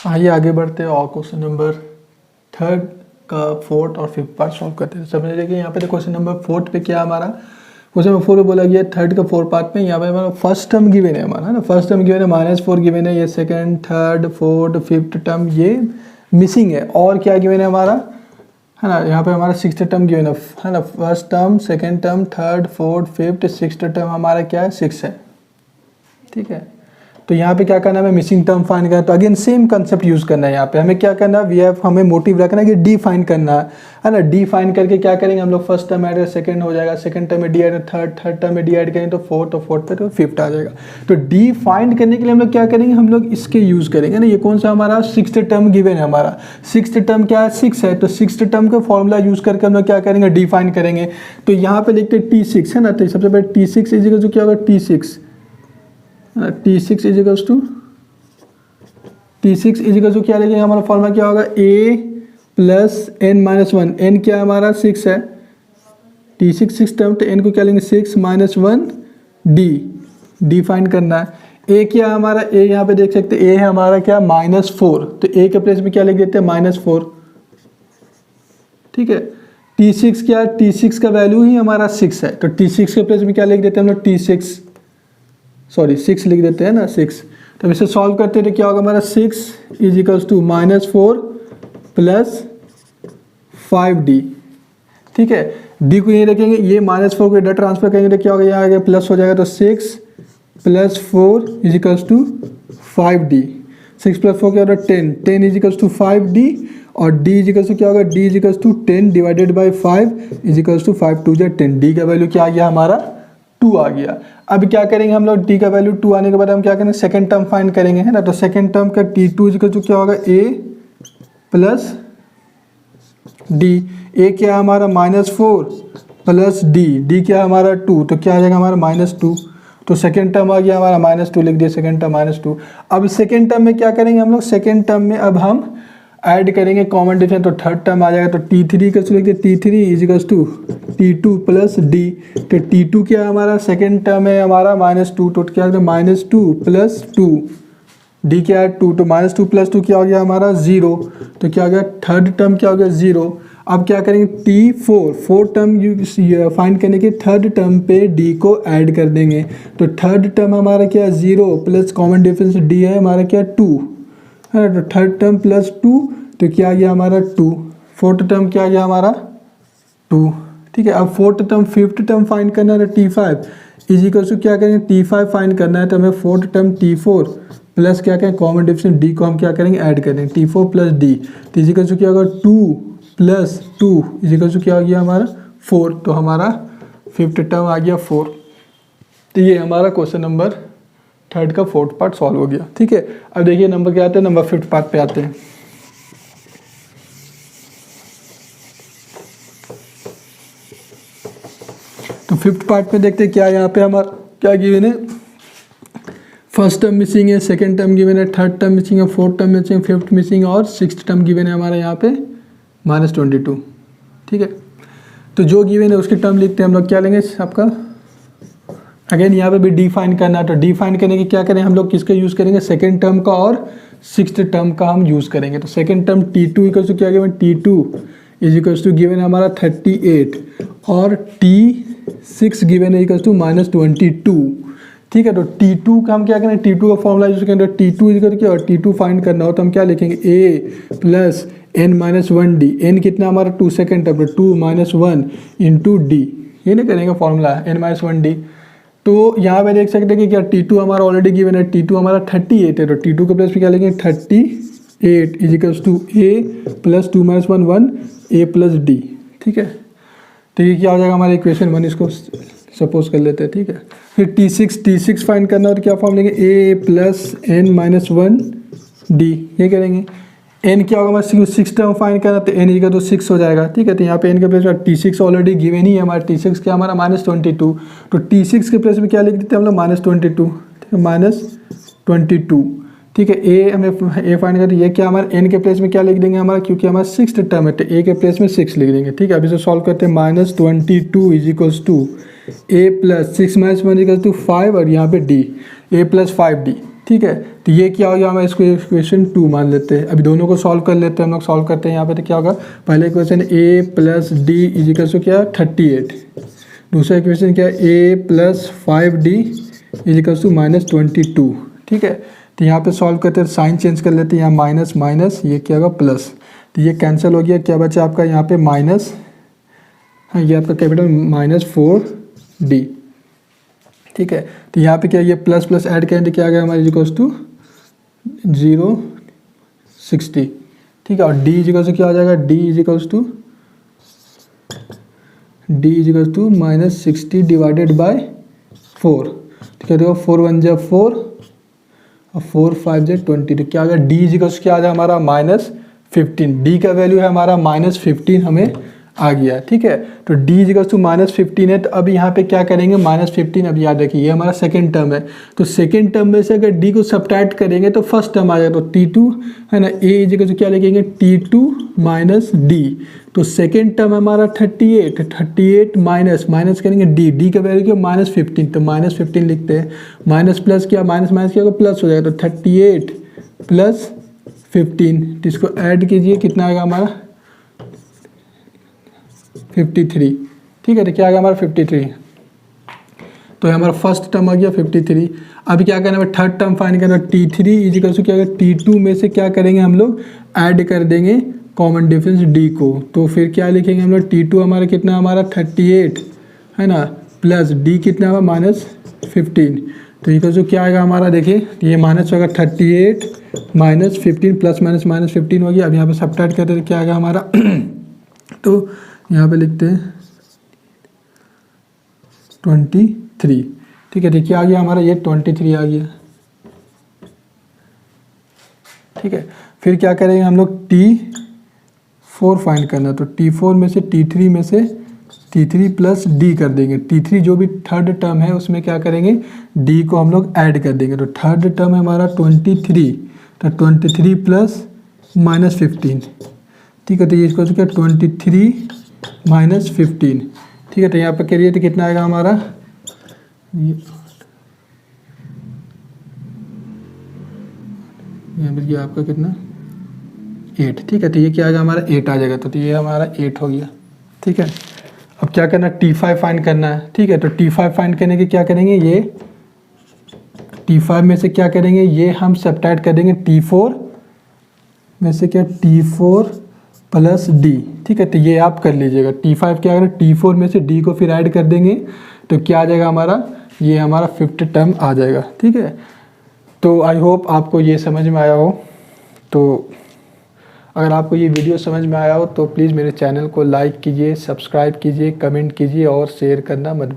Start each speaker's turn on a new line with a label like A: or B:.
A: आइए आगे बढ़ते हैं और क्वेश्चन नंबर 3 का 4th और 5th पार्ट सॉल्व करते हैं। समझ लीजिए यहाँ पे क्वेश्चन नंबर 4 पे क्या हमारा क्वेश्चन नंबर 4 पे बोला गया 3rd का 4 पार्ट में यहाँ पे हमारा फर्स्ट टर्म गिवन है हमारा ना, फर्स्ट टर्म गिवन है -4 गिवन है, ये second third fourth fifth term ये मिसिंग है, और क्या गिवन है हमारा है ना, यहाँ पे हमारा 6th टर्म गिवन है ना, first term second term third fourth fifth 6th term हमारा क्या है 6 है। ठीक है, तो यहाँ पे क्या करना है, हमें मिसिंग टर्म फाइंड करना है। तो अगेन सेम कंसेप्ट यूज करना है। यहाँ पे हमें क्या करना है, हमें मोटिव रखना है कि डी फाइंड करना है ना। डी फाइंड करके क्या करेंगे हम लोग, फर्स्ट टर्म ऐड सेकंड हो जाएगा, सेकंड टर्म में डी ऐड थर्ड टर्म में डी ऐड करेंगे तो फोर्थ, और फोर्थ पे तो फिफ्थ आ जाएगा। तो डी फाइंड करने के लिए हम लोग क्या करेंगे, हम लोग इसके यूज करेंगे ना। ये कौन सा हमारा 6th टर्म गिवन है, हमारा 6th टर्म क्या है 6 है, तो 6th टर्म का फॉर्मूला यूज करके हम लोग क्या करेंगे, डी फाइंड करेंगे। तो यहाँ पे लिखते T6 है ना, तो सबसे पहले T6 इजिकल्स टू क्या होगा, T6 इजिकल्स टू क्या लिखेंगे, हमारा फॉर्मूला क्या होगा, a प्लस n-1, n क्या हमारा 6 है, T6 6 टर्म, तो n को क्या लेंगे 6 - 1 d फाइंड करना है। a क्या हमारा, a यहाँ पे देख सकते हैं a है हमारा क्या -4, तो a के प्लेस में क्या लिख देते हैं -4। ठीक है, T6 क्या है, T6 का वैल्यू ही हमारा 6 है, तो T6 के प्लेस में क्या लिख देते हैं हम लोग,6 लिख देते हैं ना 6। तो इसे सॉल्व करते हैं तो क्या होगा हमारा 6 इजिकल्स टू -4 प्लस 5d। ठीक है, d को यहीं रखेंगे, ये -4 को इधर ट्रांसफर करेंगे तो क्या होगा, यहाँ आगे प्लस हो जाएगा, तो 6 + 4 इजिकल्स टू 5d। 6 + 4 क्या होगा 10 इजिकल्स टू 5d, और d इजिकल्स टू क्या होगा, d equals to 10 divided by 5 equals to 5 2 = 10। d का वैल्यू क्या आ गया हमारा 2 आ गया। अब क्या करेंगे हम लोग, d का वैल्यू 2 आने के बाद हम क्या करेंगे, सेकंड टर्म फाइंड करेंगे है ना। तो सेकंड टर्म का T2 इक्वल टू क्या होगा, a प्लस d। a क्या हमारा -4 प्लस d क्या हमारा 2, तो क्या आ जाएगा हमारा -2। तो सेकंड टर्म आ गया हमारा -2, लिख दिया सेकंड टर्म -2। अब सेकंड टर्म में क्या करेंगे हम लोग, सेकंड टर्म में अब हम ऐड करेंगे कॉमन डिफरेंस, तो थर्ड टर्म आ जाएगा, तो T3 का लिख दिया, T3 equals to T2 plus d। तो T2 क्या हमारा सेकंड टर्म है हमारा -2, तो क्या है -2 प्लस 2, d क्या है 2, तो -2 प्लस 2 क्या हो गया हमारा 0, तो क्या हो गया थर्ड टर्म क्या हो गया 0। अब क्या करेंगे फोर्थ टर्म फाइंड करने के थर्ड टर्म पे d को ऐड कर देंगे, तो थर्ड टर्म हमारा क्या 0 प्लस कॉमन डिफरेंस d है हमारा क्या 2 है, तो थर्ड टर्म प्लस 2, तो क्या आ गया हमारा 2। फोर्थ टर्म क्या आ गया हमारा 2। ठीक है, अब fourth term fifth term find करना है, तो T5 इजिकल्स टू क्या करेंगे, T5 फाइंड करना है, तो हमें फोर्थ टर्म T4 प्लस क्या करें कॉमन डिफरेंस d को हम क्या करेंगे ऐड करेंगे, T4 प्लस d, तो इजिकल्स टू क्या होगा 2 प्लस 2 इजिकल्स टू क्या आ गया हमारा 4, तो हमारा फिफ्थ टर्म आ गया 4। तो ये हमारा क्वेश्चन नंबर 3rd का 4th पार्ट सॉल्व हो गया। ठीक है, अब देखिए नंबर क्या आते हैं, नंबर 5th पार्ट पे आते हैं। तो 5th पार्ट में देखते हैं क्या यहाँ पे हमारा क्या गिवन है, फर्स्ट टर्म मिसिंग है, सेकंड टर्म गिवन है, थर्ड टर्म मिसिंग है, fourth term missing, fifth missing, और 6th टर्म गिवन है हमारा यहाँ पे -22। ठीक है, तो जो गिवन है उसकी टर्म लिखते हैं हम लोग, क्या लेंगे आपका, अगेन यहाँ पे भी डी फाइंड करना है, तो डी फाइंड करने के क्या करें हम लोग, किसका यूज़ करेंगे, सेकंड टर्म का और 6th टर्म का हम यूज़ करेंगे। तो second term T2 equals to क्या given, T2 equals to given है हमारा 38, और T6 गिवन है इक्वल्स टू -22। ठीक है, तो T2 का हम क्या करें, T2 का फॉर्मूला यूज करेंगे, तो T2 इजिकल क्या, और T2 फाइंड करना हो तो हम क्या लिखेंगे, a प्लस n-1d। n कितना हमारा 2 सेकेंड टर्म, 2 - 1 इंटू d, ये नहीं करेंगे फॉर्मूला n-1d। तो यहाँ पे देख सकते हैं कि क्या T2 हमारा ऑलरेडी गिवन है, T2 हमारा 38 है, तो T2 के प्लेस पे क्या लेंगे 38 equals to a plus 2 - 1 a plus d। ठीक है, तो ये क्या हो जाएगा हमारा इक्वेशन 1, इसको सपोज कर लेते हैं। ठीक है, फिर T6 फाइंड करना है, तो क्या फॉर्म लेंगे, a प्लस n-1 d, ये करेंगे। n क्या होगा हमारा 6 टर्म फाइंड करना, तो n इक्वल टू 6 हो जाएगा। ठीक है, तो यहाँ पे n के प्लेस में T6 ऑलरेडी गिवन ही है हमारा, T6 क्या हमारा -22, तो T6 के प्लेस में क्या लिख देते हैं हम लोग -22। ठीक है, -22। ठीक है, a हमें a फाइंड करते, ये क्या हमारे n के प्लेस में क्या लिख देंगे हमारा, क्योंकि हमारा 6th टर्म है, तो a के प्लेस में 6 लिख देंगे। ठीक है, अभी से सॉल्व करते हैं, -22 equals to a plus 6 - 1 equals to 5, और यहाँ पे d a प्लस 5d। ठीक है, तो ये क्या हो गया, हमें इसको इक्वेशन 2 मान लेते हैं। अभी दोनों को सॉल्व कर लेते हैं, हम लोग सॉल्व करते हैं यहाँ पे। तो क्या होगा, पहले equation a plus D equals to क्या 38, दूसरा इक्वेशन क्या a plus 5d equals to -22। ठीक है, तो यहाँ पे सॉल्व करते हैं, साइन चेंज कर लेते हैं, यहाँ माइनस माइनस ये क्या होगा प्लस, तो ये कैंसिल हो गया, क्या बचा आपका यहाँ पे माइनस, हाँ ये आपका कैपिटल -4d। ठीक है, तो यहाँ पे क्या ये प्लस प्लस ऐड करेंगे क्या आ गया हमारे इजिकल्स टू 060। ठीक है, और d इजिकल्स टू क्या हो जाएगा, d equals to -60 divided by 4। तो क्या देखो 4 1 जा 4 और 4 5 जा 20, तो क्या आ गया d इजिकल्स क्या आ जाएगा हमारा -15। d का वैल्यू है हमारा -15 हमें आ गया। ठीक है, तो d इजिकल्स टू -15 है, तो अब यहाँ पे क्या करेंगे -15। अब याद रखिए ये हमारा सेकंड टर्म है, तो सेकंड टर्म में से अगर d को सब्ट्रैक्ट करेंगे तो फर्स्ट टर्म आ जाएगा, तो t2 है ना, a इजिकल्स टू क्या लिखेंगे t2 माइनस d, तो सेकंड टर्म हमारा 38 माइनस करेंगे d का वैल्यू क्या -15, तो -15 लिखते हैं, माइनस प्लस क्या माइनस माइनस क्या होगा प्लस हो जाएगा, तो 38 प्लस 15, तो इसको ऐड कीजिए कितना आएगा हमारा 53। ठीक है, तो क्या आ गया हमारा 53, तो हमारा फर्स्ट टर्म आ गया 53। अभी क्या करना है, थर्ड टर्म फाइंड करना, t3 इजिकल्स टू क्या होगा t2 में से क्या करेंगे हम लोग ऐड कर देंगे कॉमन डिफरेंस d को, तो फिर क्या लिखेंगे हम लोग t2 हमारा कितना हमारा 38 है ना, प्लस d कितना होगा -15, तो इक्वल्स टू क्या आएगा हमारा, देखिए ये माइनस होगा 38 -15 प्लस माइनस -15 हो गया। अब यहाँ पे सब्ट्रैक्ट करते हैं क्या आएगा हमारा तो यहाँ पे लिखते हैं 23। ठीक है, देखिए आ गया हमारा ये 23 आ गया। ठीक है, फिर क्या करेंगे हम लोग t4 फाइंड करना, तो t4 में से t3 में से t3 प्लस d कर देंगे, t3 जो भी थर्ड टर्म है उसमें क्या करेंगे d को हम लोग ऐड कर देंगे, तो थर्ड टर्म है हमारा 23, तो 23 प्लस -15। ठीक है, तो ये इसको क्या 23 -15। ठीक है, तो यहाँ पर करिए तो कितना आएगा हमारा यहाँ पर आपका कितना 8। ठीक है, तो ये क्या आएगा हमारा 8 आ जाएगा, तो ये हमारा 8 हो गया। ठीक है, अब क्या करना t5 फाइंड करना है। ठीक है, तो t5 फाइंड करने के क्या करेंगे, ये t5 में से क्या करेंगे ये हम सब्ट्रैक्ट कर देंगे t4 में से क्या t4 प्लस d। ठीक है, तो ये आप कर लीजिएगा, t5 क्या करें t4 में से d को फिर ऐड कर देंगे, तो क्या आ जाएगा हमारा ये हमारा 5th टर्म आ जाएगा। ठीक है, तो आई होप आपको ये समझ में आया हो। तो अगर आपको ये वीडियो समझ में आया हो तो प्लीज़ मेरे चैनल को लाइक कीजिए, सब्सक्राइब कीजिए, कमेंट कीजिए और शेयर करना मत